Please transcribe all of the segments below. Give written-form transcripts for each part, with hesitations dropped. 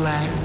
black.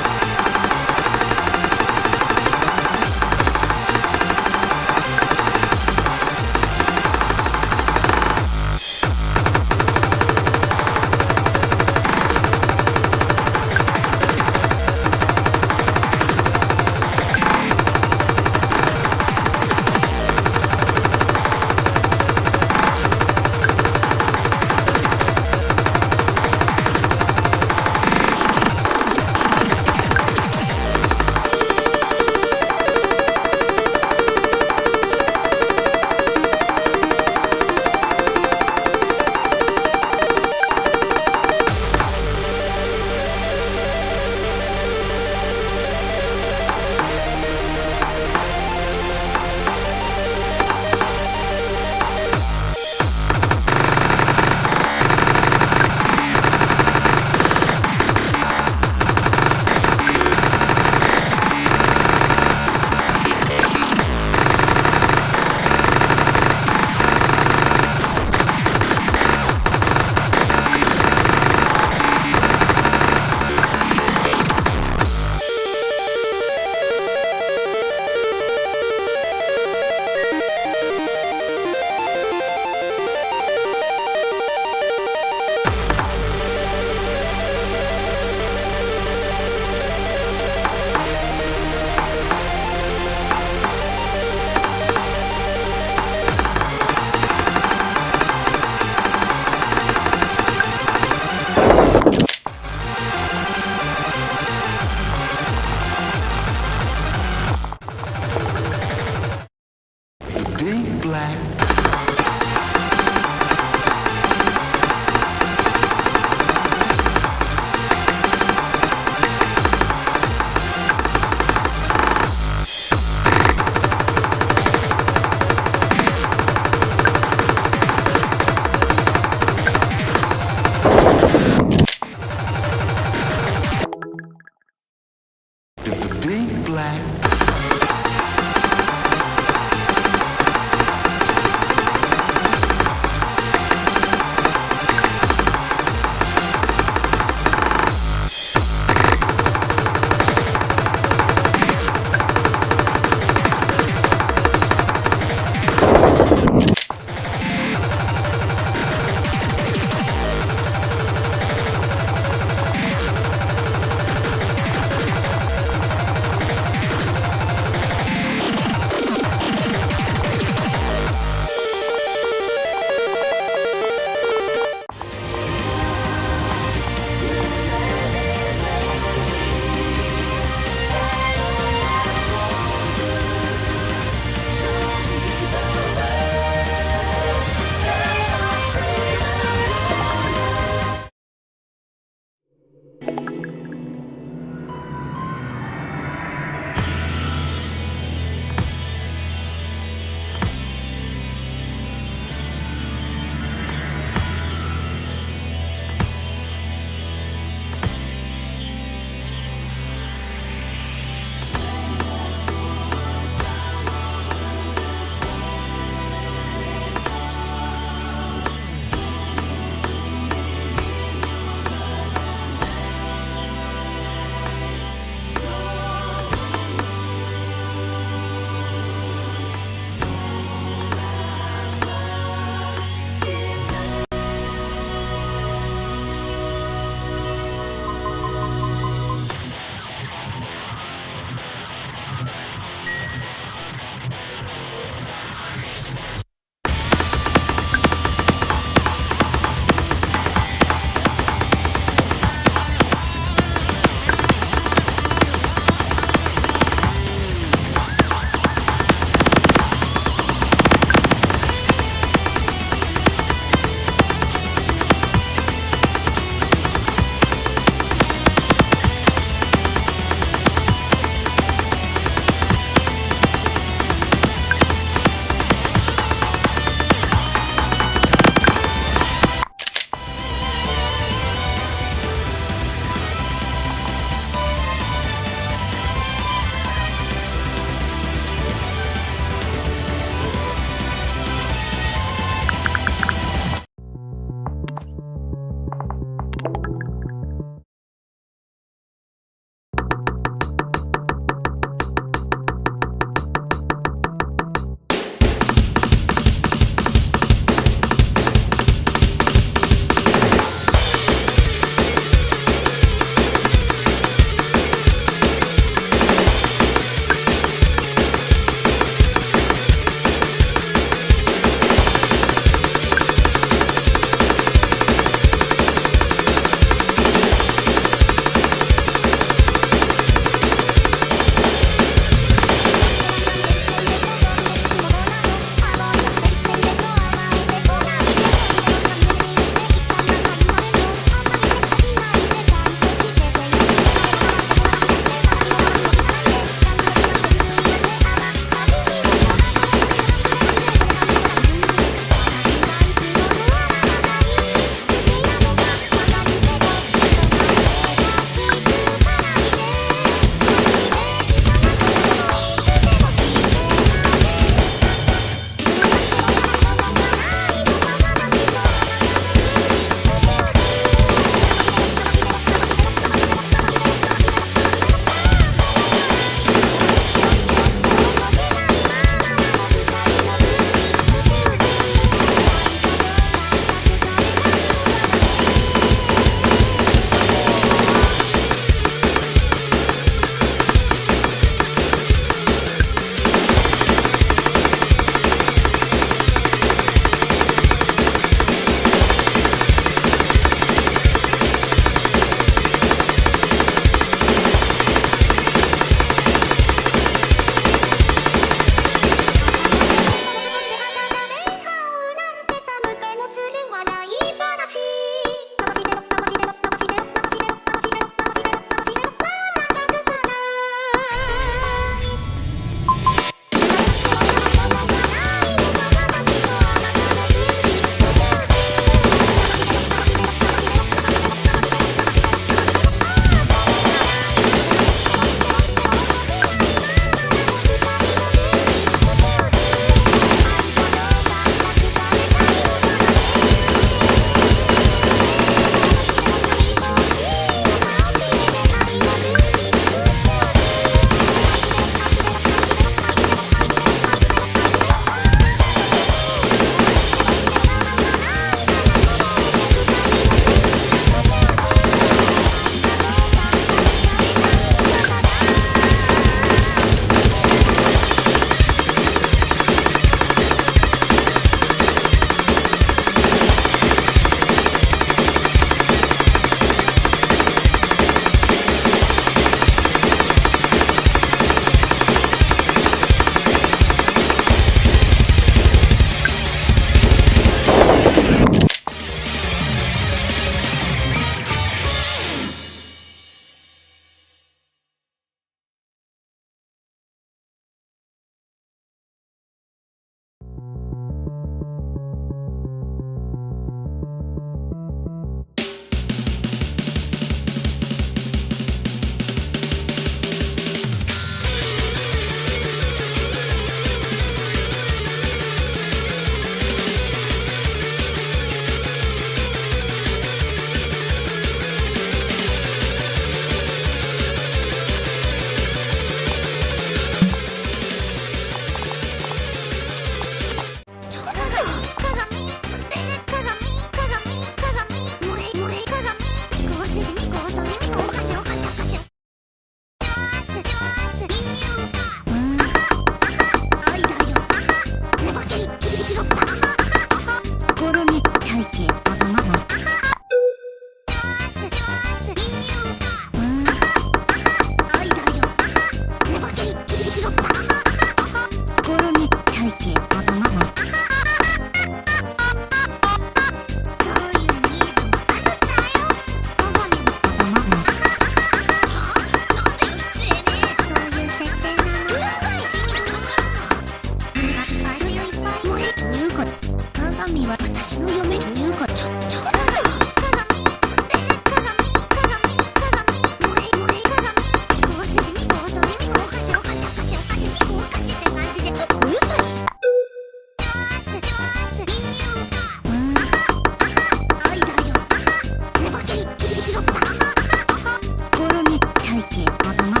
心に大気わがまま。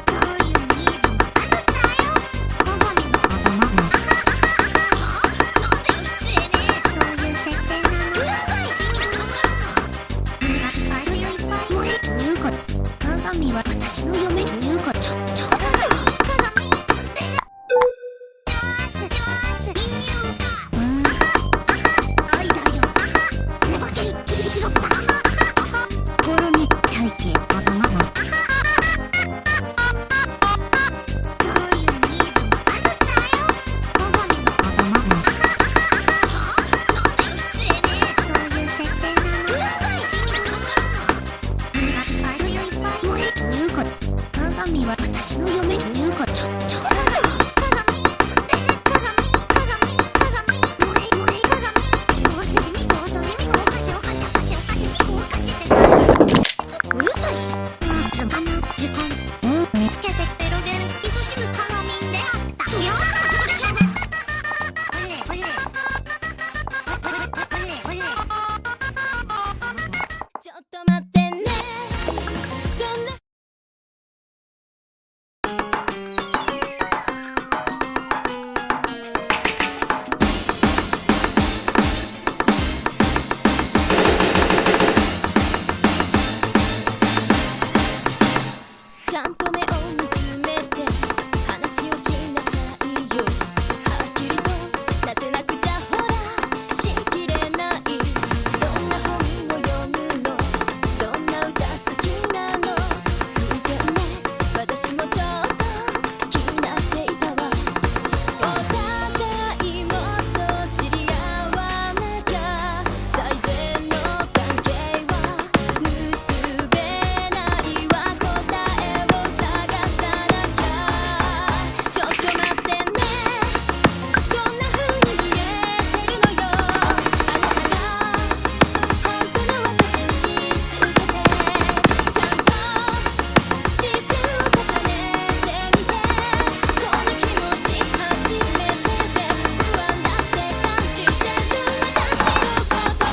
そういうニーズもあるんだよ。鏡のわがまま。なんだよ失礼ね。そういう設定なの。うるさい君がわからんの。といういっぱいもえということ。鏡は私の嫁ということ。ちょっと鏡つってる。愛だよ。お化け一気に拾った。心に大気わがまま。そういうニーズもあるんだよ。鏡のわがまま。なんだよ失礼ね。そういう設定なの。うるさい君がわからんの。といういっぱいもえということ。鏡は私の嫁ということ。ちょっとちょっと待ってね。どんなちゃんと目を見つめて話をしなさいよ。はっきりとさせなくちゃほらしきれない。どんな本を読むの、どんな歌好きなの。偶然ね私もちょっと気になっていたわ。お互いもっと知り合わなきゃ最善の関係は結べないわ。答えを探さなきゃ。ちょっと待ってね。こんな風に見えてるのよ。あなたが本当の私に見つけてちゃんと視線を重ねてみて。この気持ち初めてで不安だって感じてる私のこと。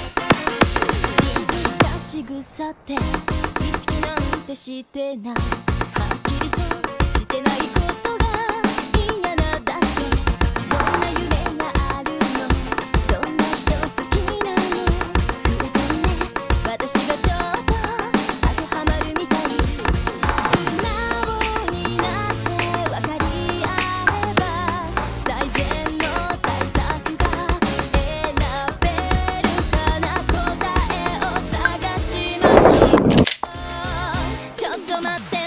凛とした仕草って意識なんてしてない。はっきりとしてないことが嫌なだけ。どんな夢があるの、どんな人好きなの。偶然ね私がちょっと当てはまるみたい。素直になって分かり合えば最善の対策が選べるかな。答えを探しましょう。ちょっと待ってね。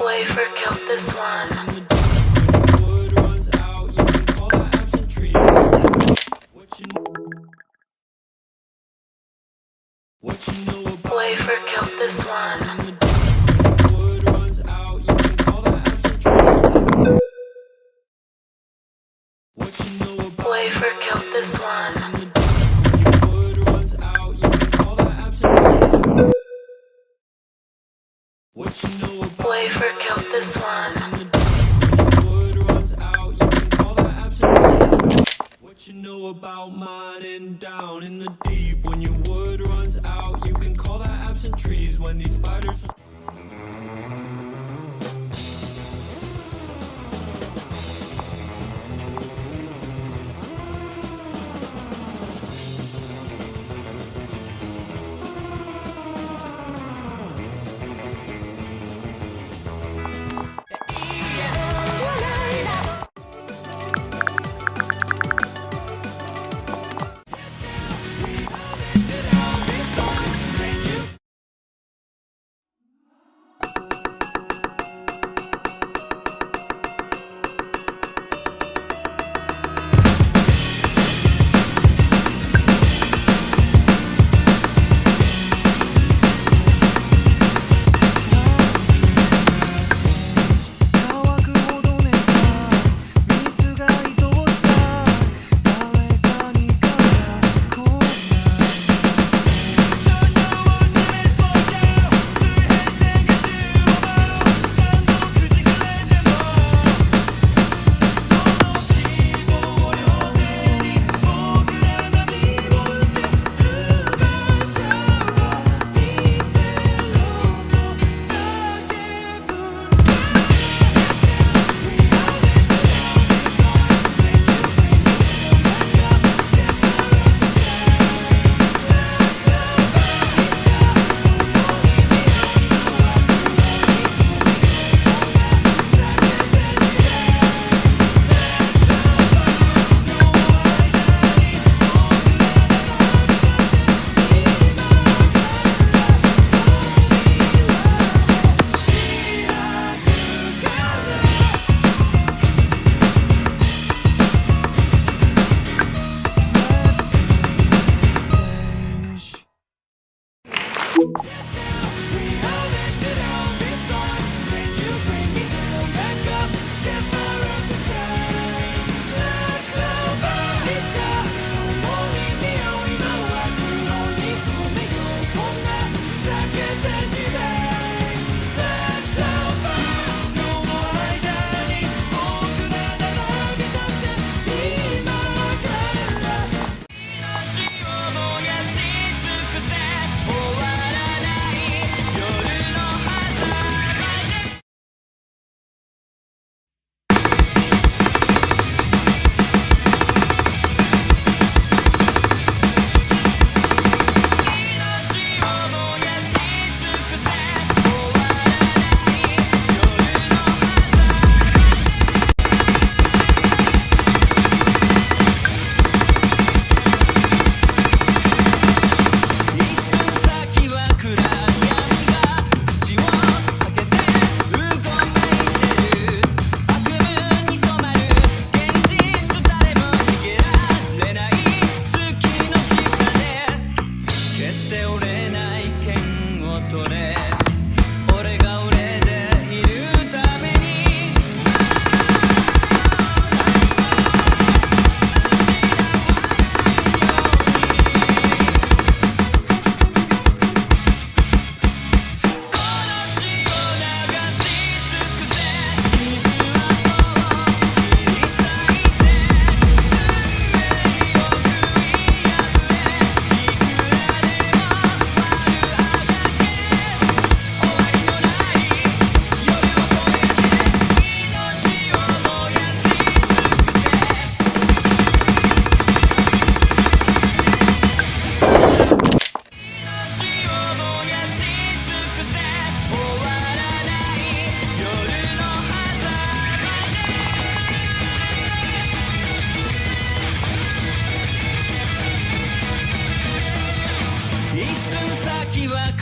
Wafer killed this one. Wafer killed this one. Wafer killed this one. Wafer killed this one. What you know about mining down in the deep? When your wood runs out, you can call that absent trees. When these spiders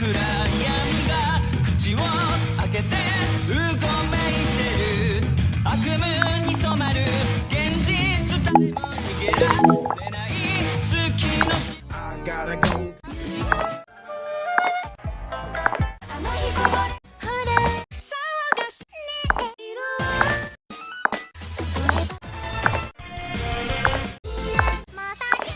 暗闇が口を開けてうごめいてる悪夢に染まる現実誰も逃げられない月のし I gotta go. あの日こぼれ晴れ騒がしねえ色マッサージ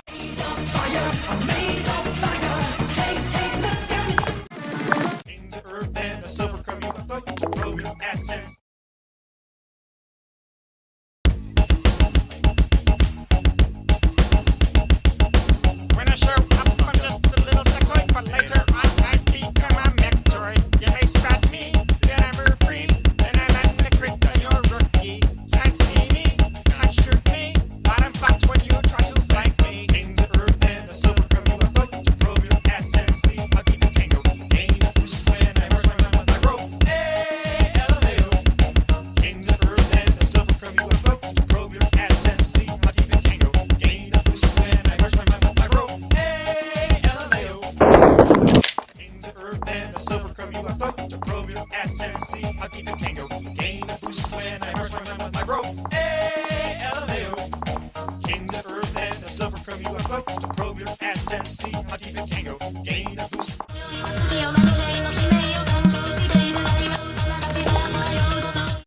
Into earth and a silver come you a fuck to grow your assets. When I show up, I'm just a little sectoid, but later on I become a mectoid. You may spot me, then I'm free, then I land the crit on your rookie. Can't see me, can't shoot me, but I'm fucked when you try to flank me. Into earth and a silver come you a fuck to grow your assets. See, I'll keep it tango. Gain a boost when I first run with my rope. Hey, LMAO. Kings of earth and a silver come you a fuck to grow your assets. See, I'll keep it tango. Gain a boost when I first run with my rope. Hey, LMAO. Kings of earth and a silver come you a fuck to grow your assets. See, I'll keep it tango. Gain a boost when I first run with my rope. Hey, LMAO. Kings of earth and a silver come you a fuck to probe your assets. See, I'll keep it tango. Gain a boost. 月をまとめの使命を感情しているライバル様たちさあさようどうぞ「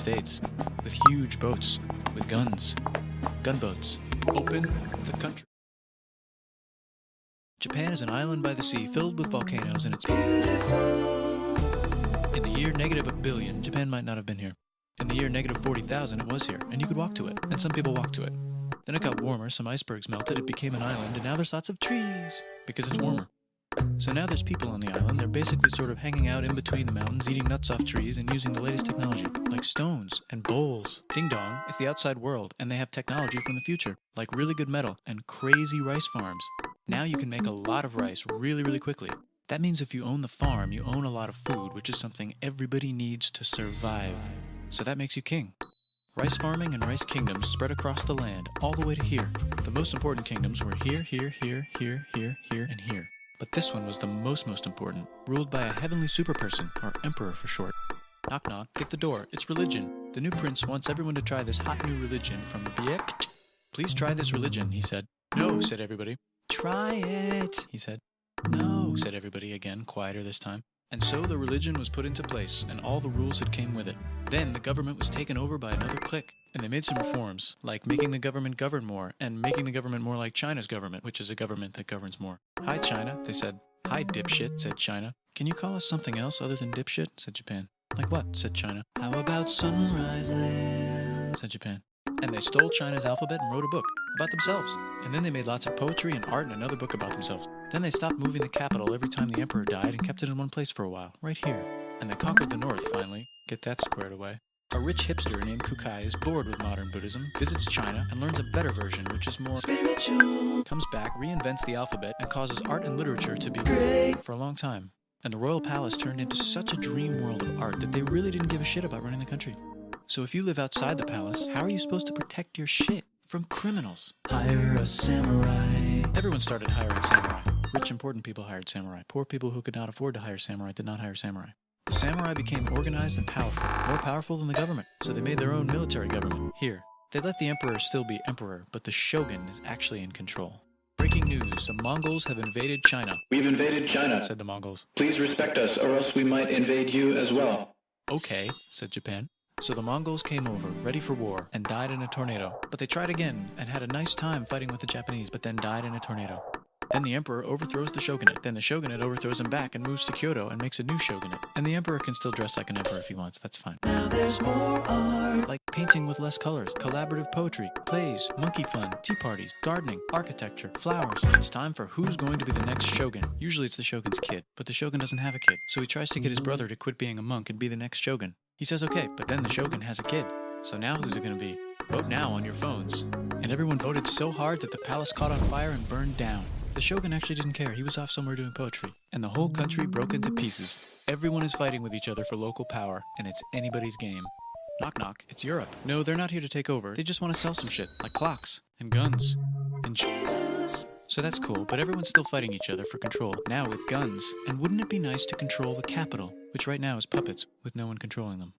States, with huge boats, with guns. Gunboats. Open the country. Japan is an island by the sea filled with volcanoes, and it's beautiful. In the year negative a billion, Japan might not have been here. In the year negative 40,000, it was here, and you could walk to it, and some people walked to it. Then it got warmer, some icebergs melted, it became an island, and now there's lots of trees, because it's warmer. So now there's people on the island. They're basically sort of hanging out in between the mountains, eating nuts off trees, and using the latest technology, like stones and bowls. Ding dong, it's the outside world, and they have technology from the future, like really good metal and crazy rice farms. Now you can make a lot of rice really, really quickly. That means if you own the farm, you own a lot of food, which is something everybody needs to survive. So that makes you king. Rice farming and rice kingdoms spread across the land, all the way to here. The most important kingdoms were here, here, here, here, here, here, and here. But this one was the most important, ruled by a heavenly superperson, or emperor for short. Knock knock, get the door, it's religion. The new prince wants everyone to try this hot new religion from Biek. Please try this religion, he said. No, said everybody. Try it, he said. No, said everybody again, quieter this time. And so the religion was put into place, and all the rules that came with it. Then the government was taken over by another clique, and they made some reforms, like making the government govern more, and making the government more like China's government, which is a government that governs more. Hi, China, they said. Hi, dipshit, said China. Can you call us something else other than dipshit, said Japan. Like what, said China. How about Sunrise Land, said Japan. And they stole China's alphabet and wrote a book about themselves. And then they made lots of poetry and art and another book about themselves. Then they stopped moving the capital every time the emperor died and kept it in one place for a while, right here. And they conquered the north, finally. Get that squared away. A rich hipster named Kukai is bored with modern Buddhism, visits China, and learns a better version, which is more spiritual. Comes back, reinvents the alphabet, and causes art and literature to be great for a long time. And the royal palace turned into such a dream world of art that they really didn't give a shit about running the country. So if you live outside the palace, how are you supposed to protect your shit from criminals? Hire a samurai. Everyone started hiring samurai. Rich, important people hired samurai. Poor people who could not afford to hire samurai did not hire samurai. The samurai became organized and powerful, more powerful than the government, so they made their own military government, here. They let the emperor still be emperor, but the shogun is actually in control. Breaking news, the Mongols have invaded China. We've invaded China, said the Mongols. Please respect us, or else we might invade you as well. Okay, said Japan. So the Mongols came over, ready for war, and died in a tornado. But they tried again, and had a nice time fighting with the Japanese, but then died in a tornado. Then the emperor overthrows the shogunate. Then the shogunate overthrows him back and moves to Kyoto and makes a new shogunate. And the emperor can still dress like an emperor if he wants, that's fine. Now there's more art. Like painting with less colors, collaborative poetry, plays, monkey fun, tea parties, gardening, architecture, flowers. It's time for who's going to be the next shogun. Usually it's the shogun's kid, but the shogun doesn't have a kid. So he tries to get his brother to quit being a monk and be the next shogun. He says okay, but then the shogun has a kid. So now who's it gonna be? Vote now on your phones. And everyone voted so hard that the palace caught on fire and burned down. The shogun actually didn't care. He was off somewhere doing poetry. And the whole country broke into pieces. Everyone is fighting with each other for local power, and it's anybody's game. Knock knock, it's Europe. No, they're not here to take over. They just want to sell some shit, like clocks, and guns, and Jesus. So that's cool, but everyone's still fighting each other for control, now with guns. And wouldn't it be nice to control the capital, which right now is puppets, with no one controlling them?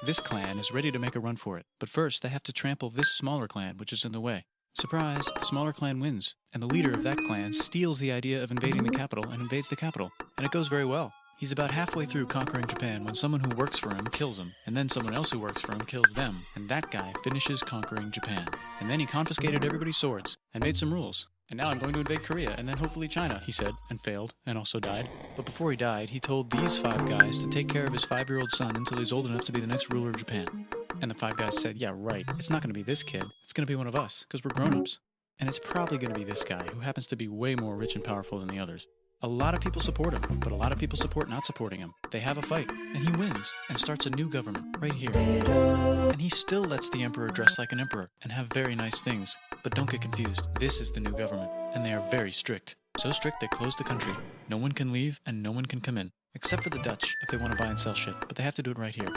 This clan is ready to make a run for it, but first they have to trample this smaller clan, which is in the way. Surprise, the smaller clan wins, and the leader of that clan steals the idea of invading the capital and invades the capital, and it goes very well. He's about halfway through conquering Japan when someone who works for him kills him, and then someone else who works for him kills them, and that guy finishes conquering Japan. And then he confiscated everybody's swords, and made some rules. And now I'm going to invade Korea, and then hopefully China, he said, and failed, and also died. But before he died, he told these 5 guys to take care of his 5-year-old son until he's old enough to be the next ruler of Japan. And the 5 guys said, yeah, right, it's not going to be this kid, it's going to be one of us, because we're grown-ups. And it's probably going to be this guy, who happens to be way more rich and powerful than the others. A lot of people support him, but a lot of people support not supporting him. They have a fight, and he wins, and starts a new government, right here. And he still lets the emperor dress like an emperor, and have very nice things. But don't get confused, this is the new government, and they are very strict. So strict they close the country. No one can leave, and no one can come in. Except for the Dutch, if they want to buy and sell shit, but they have to do it right here.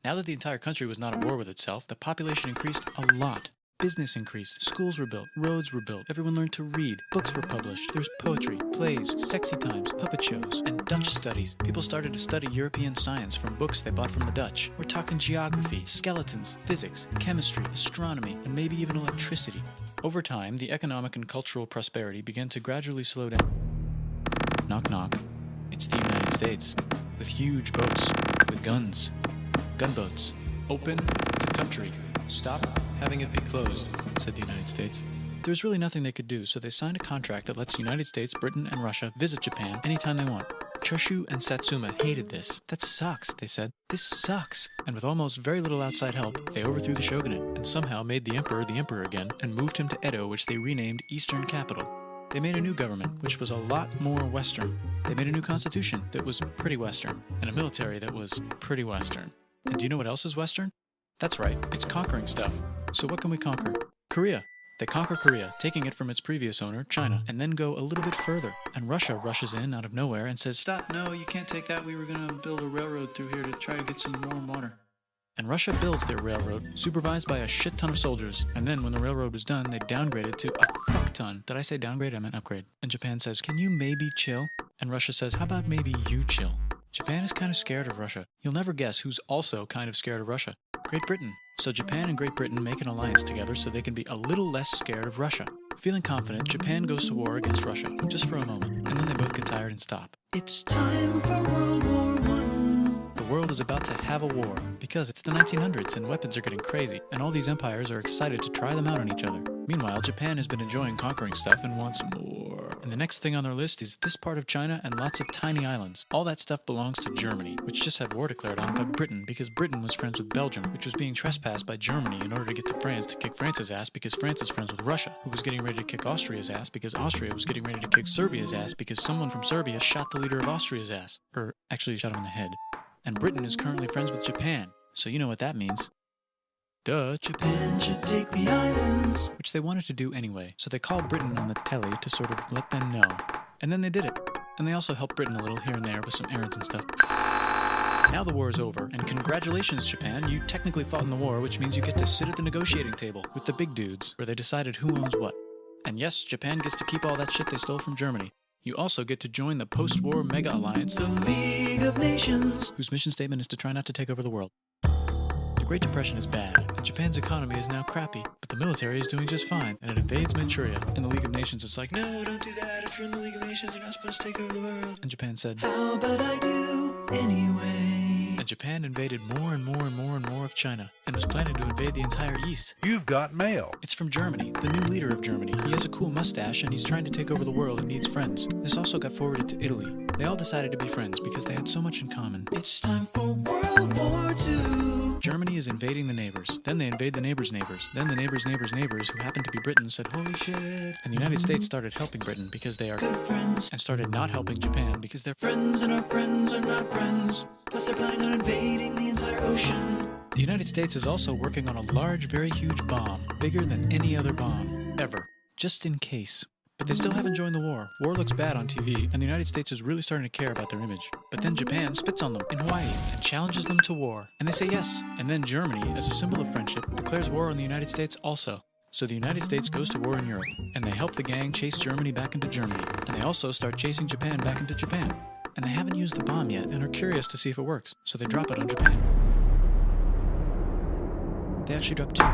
Now that the entire country was not at war with itself, the population increased a lot. Business increased, schools were built, roads were built, everyone learned to read, books were published, there's poetry, plays, sexy times, puppet shows, and Dutch studies. People started to study European science from books they bought from the Dutch. We're talking geography, skeletons, physics, chemistry, astronomy, and maybe even electricity. Over time, the economic and cultural prosperity began to gradually slow down. Knock knock. It's the United States, with huge boats, with guns, gunboats. Open the country. Stop having it be closed, said the United States. There was really nothing they could do, so they signed a contract that lets the United States, Britain, and Russia visit Japan anytime they want. Choshu and Satsuma hated this. That sucks, they said. This sucks. And with almost very little outside help, they overthrew the shogunate and somehow made the emperor again and moved him to Edo, which they renamed Eastern Capital. They made a new government, which was a lot more Western. They made a new constitution that was pretty Western, and a military that was pretty Western. And do you know what else is Western? That's right, it's conquering stuff. So what can we conquer? Korea. They conquer Korea, taking it from its previous owner, China, and then go a little bit further. And Russia rushes in out of nowhere and says, "Stop, no, you can't take that. We were going to build a railroad through here to try to get some warm water." And Russia builds their railroad, supervised by a shit ton of soldiers. And then when the railroad was done, they downgrade it to a fuck ton. Did I say downgrade? I meant upgrade. And Japan says, "Can you maybe chill?" And Russia says, "How about maybe you chill?" Japan is kind of scared of Russia. You'll never guess who's also kind of scared of Russia. Great Britain. So Japan and Great Britain make an alliance together so they can be a little less scared of Russia. Feeling confident, Japan goes to war against Russia, just for a moment, and then they both get tired and stop. It's time for World War I. The world is about to have a war, because it's the 1900s and weapons are getting crazy, and all these empires are excited to try them out on each other. Meanwhile, Japan has been enjoying conquering stuff and wants more. And the next thing on their list is this part of China and lots of tiny islands. All that stuff belongs to Germany, which just had war declared on by Britain because Britain was friends with Belgium, which was being trespassed by Germany in order to get to France to kick France's ass because France is friends with Russia, who was getting ready to kick Austria's ass because Austria was getting ready to kick Serbia's ass because someone from Serbia shot the leader of Austria's ass. Or actually shot him in the head. And Britain is currently friends with Japan, so you know what that means. Duh, Japan should take the islands. Which they wanted to do anyway, so they called Britain on the telly to sort of let them know. And then they did it. And they also helped Britain a little here and there with some errands and stuff. Now the war is over, and congratulations, Japan, you technically fought in the war, which means you get to sit at the negotiating table with the big dudes, where they decided who owns what. And yes, Japan gets to keep all that shit they stole from Germany. You also get to join the post-war mega alliance, the League of Nations, whose mission statement is to try not to take over the world. The Great Depression is bad, and Japan's economy is now crappy, but the military is doing just fine, and it invades Manchuria. In the League of Nations, it's like, no, don't do that. If you're in the League of Nations, you're not supposed to take over the world. And Japan said, how about I do anyway? And Japan invaded more and more and more and more of China, and was planning to invade the entire East. You've got mail. It's from Germany, the new leader of Germany. He has a cool mustache, and he's trying to take over the world and needs friends. This also got forwarded to Italy. They all decided to be friends because they had so much in common. It's time for World War II. Germany is invading the neighbors. Then they invade the neighbors' neighbors. Then the neighbors' neighbors' neighbors, who happened to be Britain, said, holy shit. And the United States started helping Britain because they are good friends, and started not helping Japan because they're friends and our friends are not friends. Plus they're planning on invading the entire ocean. The United States is also working on a large, very huge bomb, bigger than any other bomb, ever, just in case. But they still haven't joined the war. War looks bad on TV, and the United States is really starting to care about their image. But then Japan spits on them in Hawaii and challenges them to war. And they say yes. And then Germany, as a symbol of friendship, declares war on the United States also. So the United States goes to war in Europe, and they help the gang chase Germany back into Germany. And they also start chasing Japan back into Japan. And they haven't used the bomb yet, and are curious to see if it works. So they drop it on Japan. They actually drop two.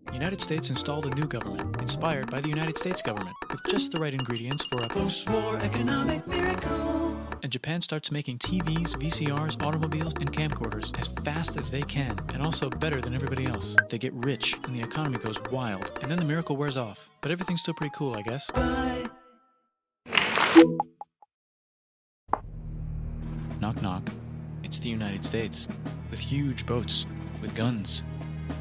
The United States installed a new government, inspired by the United States government, with just the right ingredients for a post-war economic miracle. And Japan starts making TVs, VCRs, automobiles, and camcorders as fast as they can, and also better than everybody else. They get rich, and the economy goes wild, and then the miracle wears off. But everything's still pretty cool, I guess. Bye. Knock knock. It's the United States, with huge boats, with guns.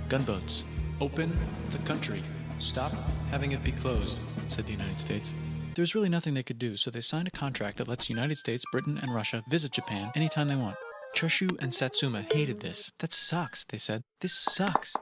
Gunboats. Open the country. Stop having it be closed, said the United States. There was really nothing they could do, so they signed a contract that lets the United States, Britain, and Russia visit Japan anytime they want. Choshu and Satsuma hated this. That sucks, they said. This sucks.